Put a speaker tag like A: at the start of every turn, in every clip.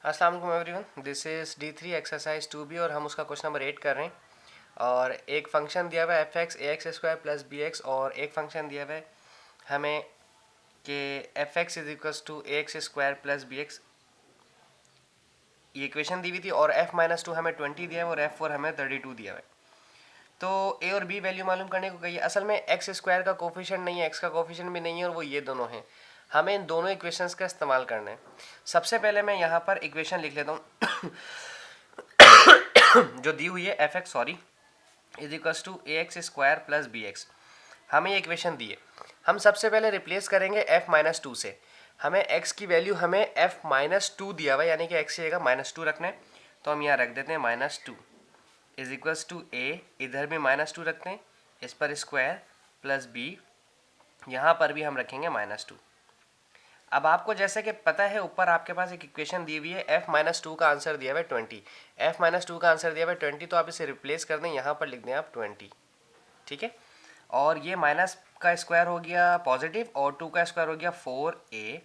A: अस्सलाम वालेकुम everyone, this is D3 exercise 2B और हम उसका क्वेश्चन नंबर 8 कर रहे हैं। और एक फंक्शन दिया हुआ है f x a x square plus b x, और एक फंक्शन दिया हुआ है हमें कि f x is equals to a x square plus b x. ये इक्वेशन दी हुई थी और f-2 हमें 20 दिया है और f4 हमें 32 दिया हुआ है। तो ए और बी वैल्यू मालूम करने को कहिए। असल में एक्स स्क्वायर का कोफिशिएंट नहीं है, एक्स का कोफिशिएंट भी नहीं है, और वो ये दोनों हैं। हमें इन दोनों इक्वेशंस का इस्तेमाल करना है। सबसे पहले मैं यहाँ पर इक्वेशन लिख लेता हूँ जो दी हुई है f x sorry is equals to a x square plus b x. हमें ये इक्वेशन दी है। हम सबसे पहले रिप्लेस करेंगे f-2 से। हमें x की वैल्यू हमें f-2 दिया हुआ है, यानी कि x की जगह -2 रखना है। तो हम यहाँ रख देते हैं -2 इज इक्वल्स टू a, इधर भी -2 रखते हैं, इस पर स्क्वायर प्लस b, यहाँ पर भी हम रखेंगे -2। अब आपको जैसे कि पता है, ऊपर आपके पास एक इक्वेशन दी हुई है, f-2 का आंसर दिया हुआ है 20। f-2 का आंसर दिया हुआ है 20, तो आप इसे रिप्लेस कर दें, यहाँ पर लिख दें आप 20। ठीक है, और ये माइनस का स्क्वायर हो गया पॉजिटिव, और 2 का स्क्वायर हो गया 4a,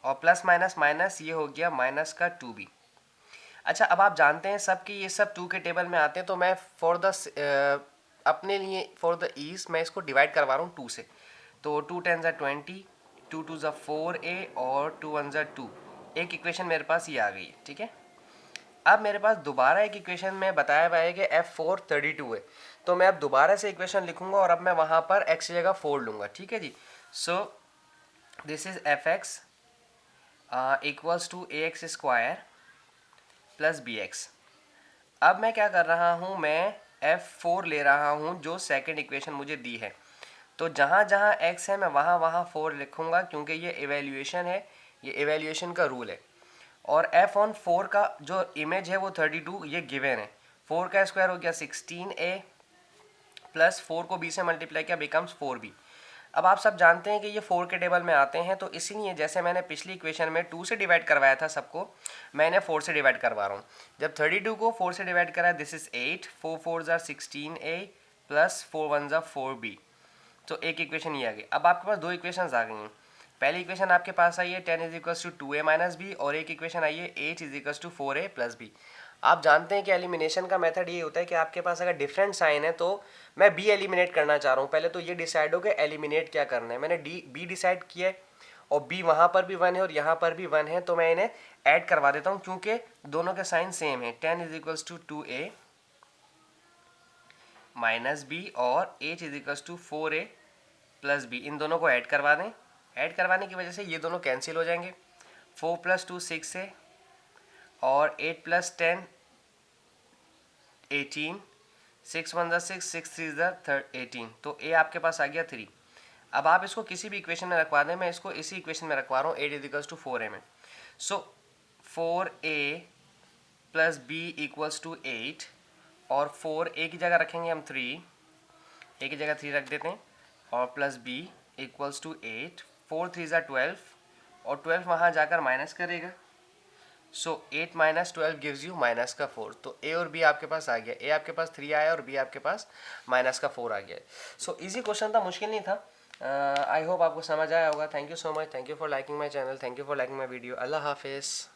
A: और प्लस माइनस माइनस ये हो गया माइनस का 2b। अच्छा, अब आप जानते हैं सब कि ये सब 2 के टेबल में आते हैं, तो मैं फॉर द अपने लिए फॉर द ईज मैं इसको डिवाइड करवा रहा हूँ 2 से। तो 2 10 ज़ा 20, 2 2 ज़ा 4a, और 2 1 ज़ा 2। एक इक्वेशन मेरे पास ये आ गई है। ठीक है, अब मेरे पास दोबारा एक इक्वेशन में बताया हुआ है कि f4 32 है। तो मैं अब दोबारा से इक्वेशन लिखूंगा और अब मैं वहाँ पर x की जगह 4 लूँगा। ठीक है जी, so this is f x equals to a x square plus b x. अब मैं क्या कर रहा हूँ, मैं f4 ले रहा हूँ जो सेकंड इक्वेशन मुझे दी है। तो जहाँ जहाँ x है मैं वहाँ वहाँ 4 लिखूँगा, क्योंकि ये इवेल्यूएशन है, ये इवेल्यूएशन का रूल है। और f/4 का जो इमेज है वो 32, ये गिवन है। 4 का स्क्वायर हो गया 16a, प्लस 4 को b से मल्टीप्लाई किया, बिकम्स 4b। अब आप सब जानते हैं कि ये 4 के टेबल में आते हैं, तो इसीलिए जैसे मैंने पिछली इक्वेशन में 2 से डिवाइड करवाया था सबको, मैंने 4 से डिवाइड करवा रहा हूँ। जब 32 को 4 से डिवाइड करा, दिस इज 8, 4 4 ज़ा 16a, प्लस 4 1 ज़ा 4b। तो एक इक्वेशन ये आ गई। अब आपके पास दो इक्वेशंस आ गई हैं। पहली इक्वेशन आपके पास आई है 10 is equals to 2a minus b, और एक इक्वेशन आई है 8 is equals to 4a plus b. आप जानते हैं कि एलिमिनेशन का मेथड ये होता है कि आपके पास अगर डिफरेंट साइन है, तो मैं बी एलिमिनेट करना चाह रहा हूँ, पहले तो ये डिसाइड हो कि एलिमिनेट क्या करना है। मैंने बी डिसाइड किया है, और बी वहाँ पर भी 1 है और यहाँ पर भी 1 है, तो मैं इन्हें ऐड करवा देता हूँ, क्योंकि दोनों के साइन सेम है। 10 is equals to 2a minus b, और 8 is equals to 4a plus b, इन दोनों को ऐड करवा दें। ऐड करवाने की वजह से ये दोनों कैंसिल हो जाएंगे। 4 + 2 6 है, और 8 + 10 18, 6 1 ज़ा 6, 6 3 ज़ा 18, तो ए आपके पास आ गया 3। अब आप इसको किसी भी इक्वेशन में रखवा दें, मैं इसको इसी इक्वेशन में रखवा रहा हूँ 8 इज टू 4a में। So 4a plus b equals to 8, और 4a की जगह रखेंगे हम 3, ए की जगह 3 रख देते हैं, और प्लस बी इक्वल्स टू 8, 4 3 ज़ा 12, और 12 वहाँ जाकर माइनस करेगा। सो 8 माइनस 12 गिव्स यू माइनस का 4। तो ए और बी आपके पास आ गया, ए आपके पास 3 आया और बी आपके पास माइनस का 4 आ गया। सो इजी क्वेश्चन था, मुश्किल नहीं था। आई होप आपको समझ आया होगा। Thank you so much, thank you for liking my channel, thank you for liking my video. अल्लाह हाफिज़।